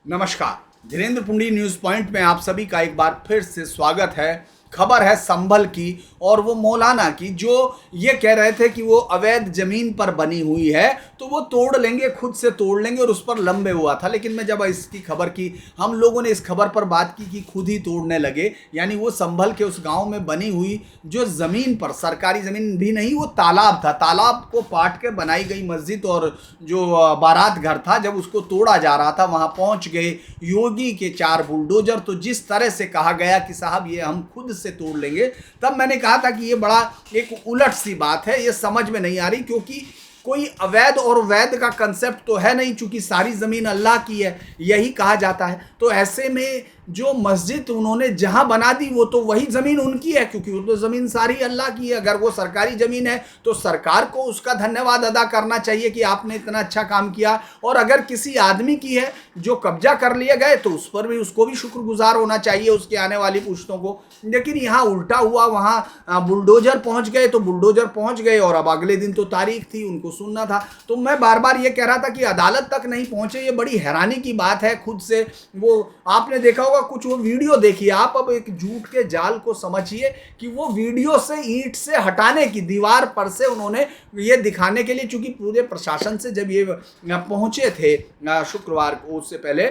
नमस्कार। Dhirendra पुंडी news point में आप सभी का एक बार फिर से स्वागत है। खबर है संभल की और वो मौलाना की, जो ये कह रहे थे कि वो अवैध जमीन पर बनी हुई है तो वो तोड़ लेंगे, खुद से तोड़ लेंगे, और उस पर लंबे हुआ था। लेकिन मैं जब इसकी खबर की, हम लोगों ने इस खबर पर बात की कि खुद ही तोड़ने लगे। यानी वो संभल के उस गांव में बनी हुई जो जमीन पर, सरकारी जमीन भी नहीं, वो तालाब था, तालाब को पाट के बनाई गई मस्जिद और जो बारात घर था, जब उसको तोड़ा जा रहा था वहां पहुंच गए योगी के 4 बुलडोजर। तो जिस तरह से कहा गया कि साहब ये हम खुद से तोड़ लेंगे, तब मैंने कहा था कि ये बड़ा एक उलट सी बात है, ये समझ में नहीं आ रही, क्योंकि कोई अवैध और वैध का कंसेप्ट तो है नहीं, चूंकि सारी जमीन अल्लाह की है, यही कहा जाता है। तो ऐसे में जो मस्जिद उन्होंने जहां बना दी वो तो वही जमीन उनकी है, क्योंकि वो तो जमीन सारी अल्लाह की है। अगर वो सरकारी जमीन है तो सरकार को उसका धन्यवाद अदा करना चाहिए कि आपने इतना अच्छा काम किया। और अगर किसी आदमी की है जो कब्जा कर लिए गए तो उस पर भी, उसको भी शुक्रगुजार होना चाहिए, उसके आने वाली पुश्तों को। लेकिन यहाँ उल्टा हुआ, वहाँ बुलडोजर पहुंच गए तो बुलडोजर पहुंच गए, और अब अगले दिन तो तारीख थी, उनको सुनना था। तो मैं बार बार ये कह रहा था कि अदालत तक नहीं पहुंचे, ये बड़ी हैरानी की बात है। खुद से वो, आपने देखा होगा कुछ, वो वीडियो देखिए आप। अब एक झूठ के जाल को समझिए कि वो वीडियो से ईंट से हटाने की, दीवार पर से उन्होंने ये दिखाने के लिए, चूंकि पूरे प्रशासन से जब ये पहुंचे थे शुक्रवार को, उससे पहले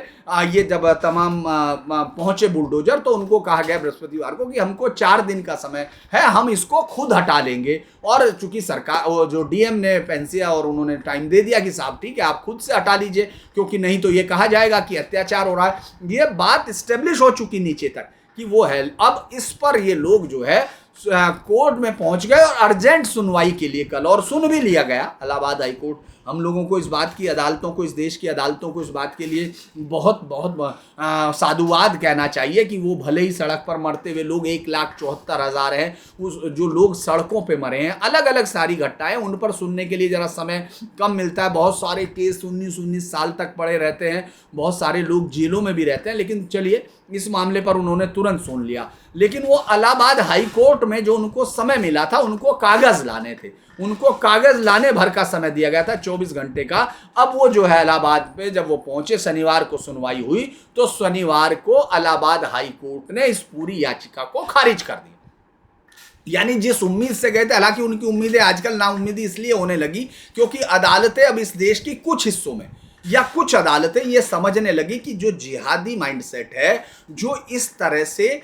ये जब तमाम पहुंचे बुलडोजर, तो उनको कहा गया बृहस्पतिवार को कि हमको 4 दिन का समय है, हम इसको खुद हटा लेंगे। और चूंकि सरकार, जो डीएम ने पेंसिया, और उन्होंने टाइम दे दिया कि साहब ठीक है आप खुद से हटा लीजिए, क्योंकि नहीं तो ये कहा जाएगा कि अत्याचार हो रहा है। ये बात स्टेब्लिश हो चुकी नीचे तक कि वो है। अब इस पर ये लोग जो है कोर्ट में पहुंच गए और अर्जेंट सुनवाई के लिए कल, और सुन भी लिया गया इलाहाबाद हाई कोर्ट। हम लोगों को इस बात की, अदालतों को, इस देश की अदालतों को इस बात के लिए बहुत बहुत साधुवाद कहना चाहिए कि वो भले ही सड़क पर मरते हुए लोग 1,74,000 हैं, उस जो लोग सड़कों पे मरे हैं, अलग अलग सारी घटनाएं, उन पर सुनने के लिए ज़रा समय कम मिलता है। बहुत सारे केस 19-19 साल तक पड़े रहते हैं, बहुत सारे लोग जेलों में भी रहते हैं। लेकिन चलिए, इस मामले पर उन्होंने तुरंत सुन लिया। लेकिन वो इलाहाबाद हाई कोर्ट में जो उनको समय मिला था, उनको कागज लाने थे, उनको कागज लाने भर का समय दिया गया था, 24 घंटे का। अब वो जो है इलाहाबाद पे जब वो पहुंचे, शनिवार को सुनवाई हुई, तो शनिवार को इलाहाबाद हाई कोर्ट ने इस पूरी याचिका को खारिज कर दिया। यानी जिस उम्मीद से गए थे, हालांकि उनकी उम्मीदें आजकल नाउम्मीदी इसलिए होने लगी क्योंकि अदालतें अब इस देश की कुछ हिस्सों में, या कुछ अदालतें ये समझने लगी कि जो जिहादी माइंडसेट है, जो इस तरह से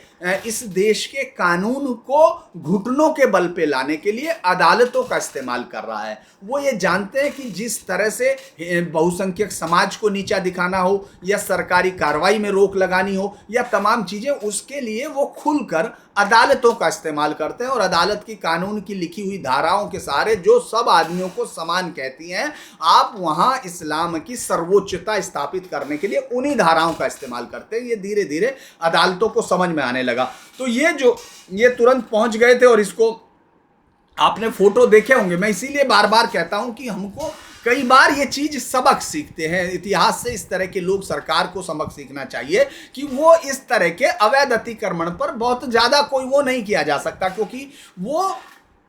इस देश के कानून को घुटनों के बल पे लाने के लिए अदालतों का इस्तेमाल कर रहा है, वो ये जानते हैं कि जिस तरह से बहुसंख्यक समाज को नीचा दिखाना हो, या सरकारी कार्रवाई में रोक लगानी हो, या तमाम चीज़ें, उसके लिए वो खुलकर अदालतों का इस्तेमाल करते हैं। और अदालत की कानून की लिखी हुई धाराओं के सहारे, जो सब आदमियों को समान कहती हैं, आप वहाँ इस्लाम की सर्वोच्चता स्थापित करने के लिए उन्हीं धाराओं का इस्तेमाल करते हैं। ये धीरे धीरे अदालतों को समझ में आने लगा। तो ये तुरंत पहुंच गए थे, और इसको आपने फोटो देखे होंगे। मैं इसीलिए बार बार कहता हूं कि हमको कई बार ये चीज सबक सीखते हैं इतिहास से। इस तरह के लोग, सरकार को सबक सीखना चाहिए कि वो इस तरह के अवैध अतिक्रमण पर बहुत ज्यादा कोई वो नहीं किया जा सकता, क्योंकि वो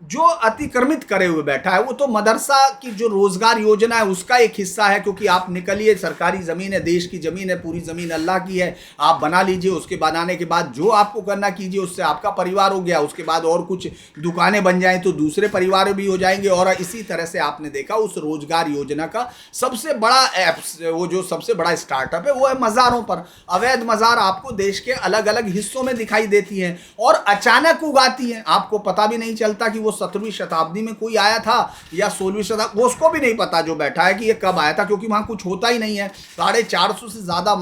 जो अतिक्रमित करे हुए बैठा है, वो तो मदरसा की जो रोजगार योजना है उसका एक हिस्सा है। क्योंकि आप निकलिए, सरकारी जमीन है, देश की जमीन है, पूरी जमीन अल्लाह की है, आप बना लीजिए, उसके बनाने के बाद जो आपको करना कीजिए, उससे आपका परिवार हो गया, उसके बाद और कुछ दुकानें बन जाएं तो दूसरे परिवार भी हो जाएंगे। और इसी तरह से आपने देखा उस रोजगार योजना का सबसे बड़ा एप्स, वो जो सबसे बड़ा स्टार्टअप है, वो है मज़ारों पर। अवैध मज़ार आपको देश के अलग अलग हिस्सों में दिखाई देती हैं और अचानक उगाती हैं, आपको पता भी नहीं चलता कि वो 17वीं शताब्दी में कोई आया था या 16वीं शताब्दी, वो उसको भी नहीं पता जो बैठा है कि ये कब आया था, क्योंकि वहाँ कुछ होता ही नहीं है। 450 से ज़्यादा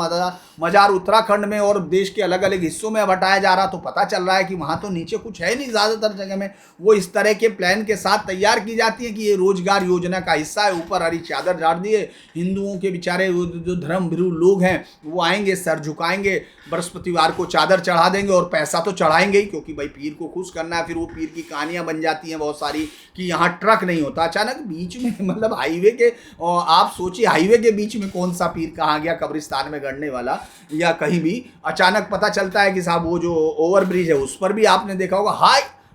मजार उत्तराखंड में और देश के अलग अलग हिस्सों में हटाया जा रहा, तो पता चल रहा है कि वहाँ तो नीचे कुछ है नहीं। ज़्यादातर जगह में वो इस तरह के प्लान के साथ तैयार की जाती है कि ये रोजगार योजना का हिस्सा है। ऊपर हरी चादर झाड़ दिए, हिंदुओं के बेचारे जो धर्मभीरू लोग हैं वो आएंगे, सर झुकाएंगे, बृहस्पतिवार को चादर चढ़ा देंगे, और पैसा तो चढ़ाएंगे ही, क्योंकि भाई पीर को खुश करना है। फिर वो पीर की कहानियां बन जाती हैं बहुत सारी कि यहाँ ट्रक नहीं होता, अचानक बीच में, मतलब हाईवे के, आप सोचिए हाईवे के बीच में कौन सा पीर कहाँ गया, कब्रिस्तान में गड़ने वाला या कहीं भी अचानक पता चलता है कि साहब वो जो ओवरब्रिज है उस पर भी आपने देखा होगा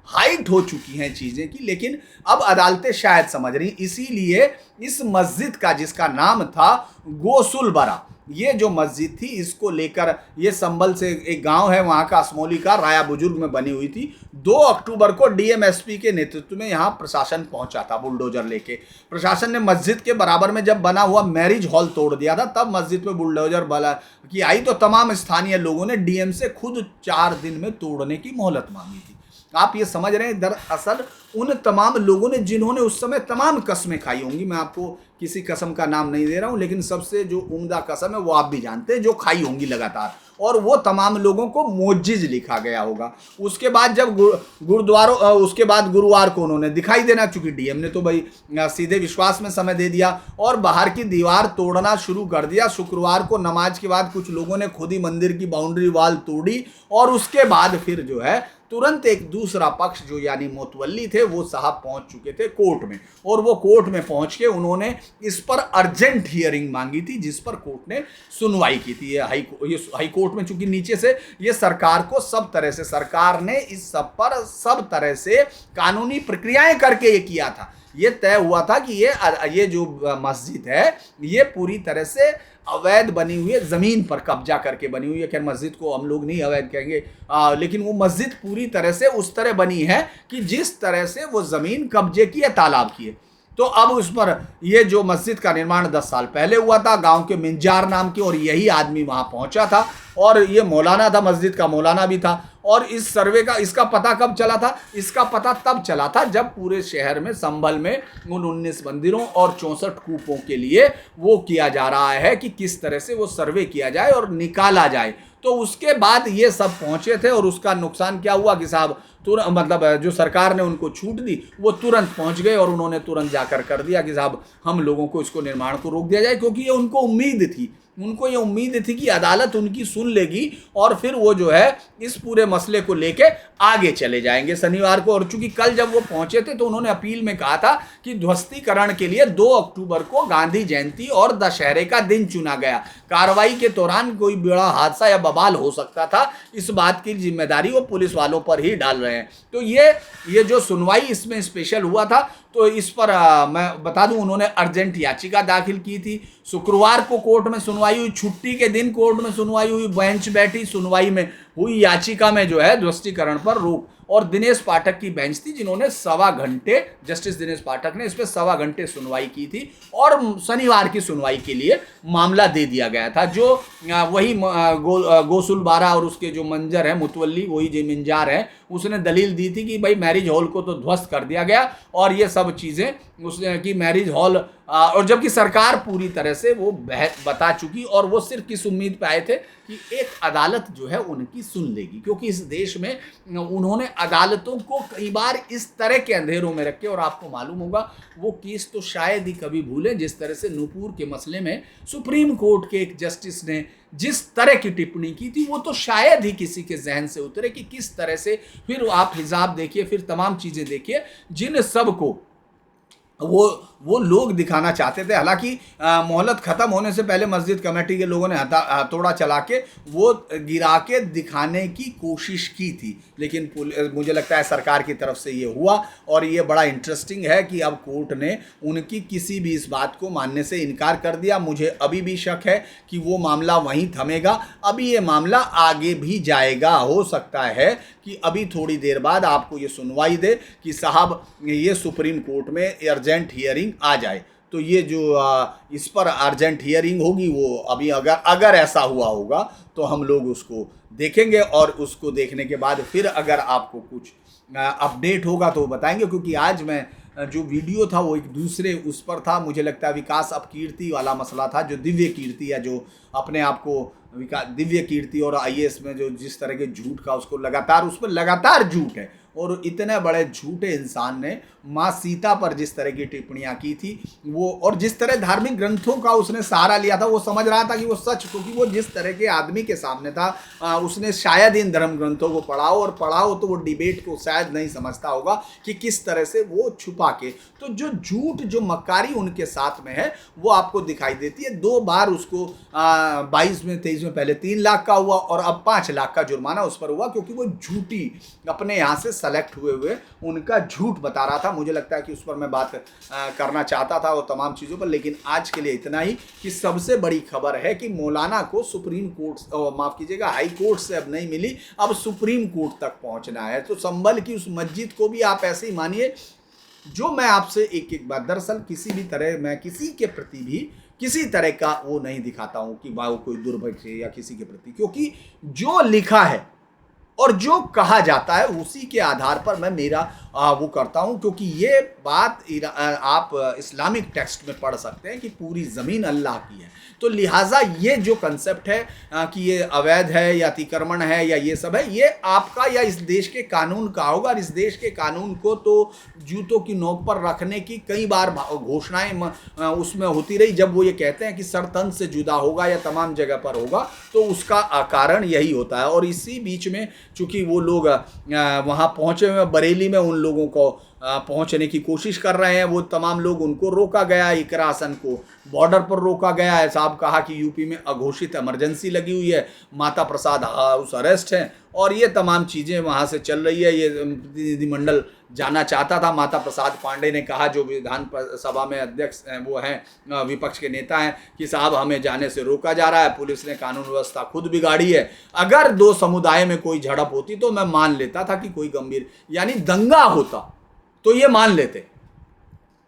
हाइट हो चुकी हैं चीज़ें की। लेकिन अब अदालतें शायद समझ रही, इसीलिए इस मस्जिद का, जिसका नाम था गोसुलबरा, ये जो मस्जिद थी इसको लेकर, ये संभल से एक गांव है वहां का, असमौली का, राया बुजुर्ग में बनी हुई थी। 2 अक्टूबर को डीएमएसपी के नेतृत्व में यहां प्रशासन पहुंचा था बुलडोजर लेके। प्रशासन ने मस्जिद के बराबर में जब बना हुआ मैरिज हॉल तोड़ दिया था, तब मस्जिद पे बुलडोजर बला की आई तो तमाम स्थानीय लोगों ने डीएम से खुद 4 दिन में तोड़ने की मोहलत मांगी थी। आप ये समझ रहे हैं, दरअसल उन तमाम लोगों ने जिन्होंने उस समय तमाम कस्में खाई होंगी, मैं आपको किसी कसम का नाम नहीं दे रहा हूं, लेकिन सबसे जो उम्दा कसम है वो आप भी जानते हैं, जो खाई होंगी लगातार, और वो तमाम लोगों को मोजिज लिखा गया होगा। उसके बाद जब गुरुद्वारों उसके बाद गुरुवार को उन्होंने दिखाई देना, चूंकि डीएम ने तो भाई सीधे विश्वास में समय दे दिया और बाहर की दीवार तोड़ना शुरू कर दिया। शुक्रवार को नमाज के बाद कुछ लोगों ने खुद ही मंदिर की बाउंड्री वॉल तोड़ी और उसके बाद फिर जो है तुरंत एक दूसरा पक्ष जो यानी मोतवल्ली थे वो साहब पहुंच चुके थे कोर्ट में, और वो कोर्ट में पहुंच के उन्होंने इस पर अर्जेंट हियरिंग मांगी थी, जिस पर कोर्ट ने सुनवाई की थी। ये हाई कोर्ट में, चूंकि नीचे से ये सरकार को सब तरह से, सरकार ने इस सब पर सब तरह से कानूनी प्रक्रियाएं करके ये किया था। ये तय हुआ था कि ये जो मस्जिद है ये पूरी तरह से अवैध बनी हुई है, ज़मीन पर कब्जा करके बनी हुई है। खैर मस्जिद को हम लोग नहीं अवैध कहेंगे, लेकिन वो मस्जिद पूरी तरह से उस तरह बनी है कि जिस तरह से वो ज़मीन कब्जे की है, तालाब की है। तो अब उस पर ये जो मस्जिद का निर्माण 10 साल पहले हुआ था गांव के मिंजार नाम के, और यही आदमी वहां पहुंचा था, और ये मौलाना था, मस्जिद का मौलाना भी था। और इस सर्वे का इसका पता कब चला था? इसका पता तब चला था जब पूरे शहर में, संभल में उन 19 मंदिरों और 64 कूपों के लिए वो किया जा रहा है कि किस तरह से वो सर्वे किया जाए और निकाला जाए। तो उसके बाद ये सब पहुंचे थे, और उसका नुकसान क्या हुआ कि साहब मतलब जो सरकार ने उनको छूट दी वो तुरंत पहुंच गए और उन्होंने तुरंत जाकर कर दिया कि साहब हम लोगों को इसको निर्माण को रोक दिया जाए, क्योंकि ये उनको उम्मीद थी, उनको ये उम्मीद थी कि अदालत उनकी सुन लेगी और फिर वो जो है इस पूरे मसले को लेके आगे चले जाएंगे शनिवार को। और चूंकि कल जब वो पहुंचे थे तो उन्होंने अपील में कहा था कि ध्वस्तीकरण के लिए 2 अक्टूबर को गांधी जयंती और दशहरे का दिन चुना गया। कार्रवाई के दौरान कोई बड़ा हादसा या बवाल हो सकता था, इस बात की जिम्मेदारी वो पुलिस वालों पर ही डाल रहे हैं। तो ये जो सुनवाई इसमें स्पेशल हुआ था, तो इस पर मैं बता दूं उन्होंने अर्जेंट याचिका दाखिल की थी। शुक्रवार को कोर्ट में सुनवाई हुई, छुट्टी के दिन कोर्ट में सुनवाई हुई, बेंच बैठी, सुनवाई में हुई याचिका में जो है ध्वस्तीकरण पर रोक, और दिनेश पाठक की बेंच थी जिन्होंने 1.25 घंटे, जस्टिस दिनेश पाठक ने इस पर 1.25 घंटे सुनवाई की थी, और शनिवार की सुनवाई के लिए मामला दे दिया गया था। जो वही गोसुल बारा और उसके जो मंजर है मुतवल्ली, वही जो मिंजार है, उसने दलील दी थी कि भाई मैरिज हॉल को तो ध्वस्त कर दिया गया और ये सब चीज़ें उसने कि मैरिज हॉल, और जबकि सरकार पूरी तरह से वो बता चुकी, और वो सिर्फ किस उम्मीद पे आए थे कि एक अदालत जो है उनकी सुन लेगी, क्योंकि इस देश में उन्होंने अदालतों को कई बार इस तरह के अंधेरों में रखे, और आपको मालूम होगा वो केस तो शायद ही कभी भूलें जिस तरह से नूपुर के मसले में सुप्रीम कोर्ट के एक जस्टिस ने जिस तरह की टिप्पणी की थी, वो तो शायद ही किसी के जहन से उतरे कि किस तरह से, फिर आप हिसाब देखिए, फिर तमाम चीज़ें देखिए, जिन सब को वो लोग दिखाना चाहते थे। हालांकि मोहलत ख़त्म होने से पहले मस्जिद कमेटी के लोगों ने हथौड़ा चला के वो गिरा के दिखाने की कोशिश की थी, लेकिन मुझे लगता है सरकार की तरफ से ये हुआ। और ये बड़ा इंटरेस्टिंग है कि अब कोर्ट ने उनकी किसी भी इस बात को मानने से इनकार कर दिया। मुझे अभी भी शक है कि वो मामला वहीं थमेगा, अभी ये मामला आगे भी जाएगा। हो सकता है कि अभी थोड़ी देर बाद आपको ये सुनवाई दे कि साहब ये सुप्रीम कोर्ट में अर्जेंट हियरिंग आ जाए। तो ये जो इस पर अर्जेंट हियरिंग होगी वो अभी अगर ऐसा हुआ होगा तो हम लोग उसको देखेंगे, और उसको देखने के बाद फिर अगर आपको कुछ अपडेट होगा तो बताएंगे। क्योंकि आज मैं जो वीडियो था वो एक दूसरे उस पर था, मुझे लगता है विकास अपकीर्ति वाला मसला था, जो दिव्य कीर्ति है, जो अपने आप को दिव्य कीर्ति और आईएएस में जो जिस तरह के झूठ का उसको लगातार, उस पर लगातार झूठ है, और इतने बड़े झूठे इंसान ने माँ सीता पर जिस तरह की टिप्पणियाँ की थी वो, और जिस तरह धार्मिक ग्रंथों का उसने सहारा लिया था, वो समझ रहा था कि वो सच, क्योंकि वो जिस तरह के आदमी के सामने था, उसने शायद इन धर्म ग्रंथों को पढ़ा हो तो वो डिबेट को शायद नहीं समझता होगा कि किस तरह से वो छुपा के, तो जो झूठ, जो मक्कारी उनके साथ में है वो आपको दिखाई देती है। 2 बार उसको 22 में, 23 जिसमें पहले 3 लाख का हुआ और अब 5 लाख का जुर्माना उस पर हुआ, क्योंकि वो झूठी अपने यहाँ से सेलेक्ट हुए उनका झूठ बता रहा था। मुझे लगता है कि उस पर मैं बात करना चाहता था वो तमाम चीज़ों पर, लेकिन आज के लिए इतना ही कि सबसे बड़ी खबर है कि मौलाना को सुप्रीम कोर्ट, माफ़ कीजिएगा, हाई कोर्ट से अब नहीं मिली, अब सुप्रीम कोर्ट तक पहुँचना है। तो संभल की उस मस्जिद को भी आप ऐसे ही मानिए। जो मैं आपसे एक बात, दरअसल किसी भी तरह मैं किसी के प्रति भी किसी तरह का वो नहीं दिखाता हूं कि वो कोई दुर्भाग्य या किसी के प्रति, क्योंकि जो लिखा है और जो कहा जाता है उसी के आधार पर मैं मेरा वो करता हूं, क्योंकि ये बात आप इस्लामिक टेक्स्ट में पढ़ सकते हैं कि पूरी ज़मीन अल्लाह की है। तो लिहाजा ये जो कंसेप्ट है कि ये अवैध है या अतिक्रमण है या ये सब है, ये आपका या इस देश के कानून का होगा। और इस देश के कानून को तो जूतों की नोक पर रखने की कई बार घोषणाएं उसमें होती रही, जब वो ये कहते हैं कि सरतन से जुदा होगा या तमाम जगह पर होगा, तो उसका कारण यही होता है। और इसी बीच में चूँकि वो लोग वहाँ पहुँचे हुए बरेली में, उन लोगों को पहुंचने की कोशिश कर रहे हैं, वो तमाम लोग, उनको रोका गया। इकरा हसन को बॉर्डर पर रोका गया है। साहब कहा कि यूपी में अघोषित इमरजेंसी लगी हुई है, माता प्रसाद हाउस अरेस्ट हैं और ये तमाम चीज़ें वहाँ से चल रही है। ये प्रतिनिधिमंडल जाना चाहता था। माता प्रसाद पांडे ने कहा, जो विधान सभा में अध्यक्ष वो हैं, विपक्ष के नेता हैं, कि साहब हमें जाने से रोका जा रहा है, पुलिस ने कानून व्यवस्था खुद बिगाड़ी है। अगर दो समुदाय में कोई झड़प होती तो मैं मान लेता था कि कोई गंभीर यानी दंगा होता तो ये मान लेते।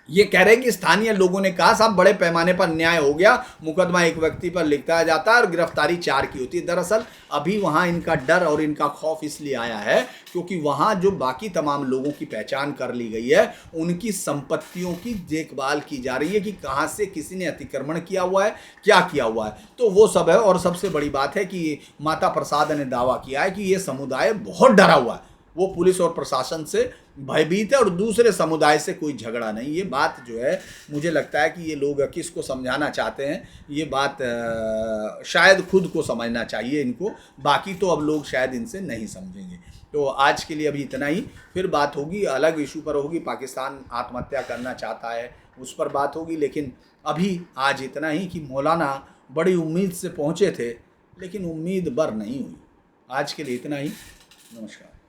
ये कह रहे कि स्थानीय लोगों ने कहा साहब बड़े पैमाने पर न्याय हो गया, मुकदमा एक व्यक्ति पर लिखा जाता है और गिरफ्तारी 4 की होती है। दरअसल अभी वहाँ इनका डर और इनका खौफ इसलिए आया है क्योंकि वहाँ जो बाकी तमाम लोगों की पहचान कर ली गई है, उनकी संपत्तियों की देखभाल की जा रही है कि कहाँ से किसी ने अतिक्रमण किया हुआ है, क्या किया हुआ है, तो वो सब है। और सबसे बड़ी बात है कि माता प्रसाद ने दावा किया है कि ये समुदाय बहुत डरा हुआ है, वो पुलिस और प्रशासन से भयभीत है और दूसरे समुदाय से कोई झगड़ा नहीं। ये बात जो है, मुझे लगता है कि ये लोग किसको समझाना चाहते हैं, ये बात शायद खुद को समझना चाहिए इनको, बाकी तो अब लोग शायद इनसे नहीं समझेंगे। तो आज के लिए अभी इतना ही, फिर बात होगी, अलग इशू पर होगी, पाकिस्तान आत्महत्या करना चाहता है उस पर बात होगी। लेकिन अभी आज इतना ही कि मौलाना बड़ी उम्मीद से पहुँचे थे, लेकिन उम्मीद बर नहीं हुई। आज के लिए इतना ही, नमस्कार।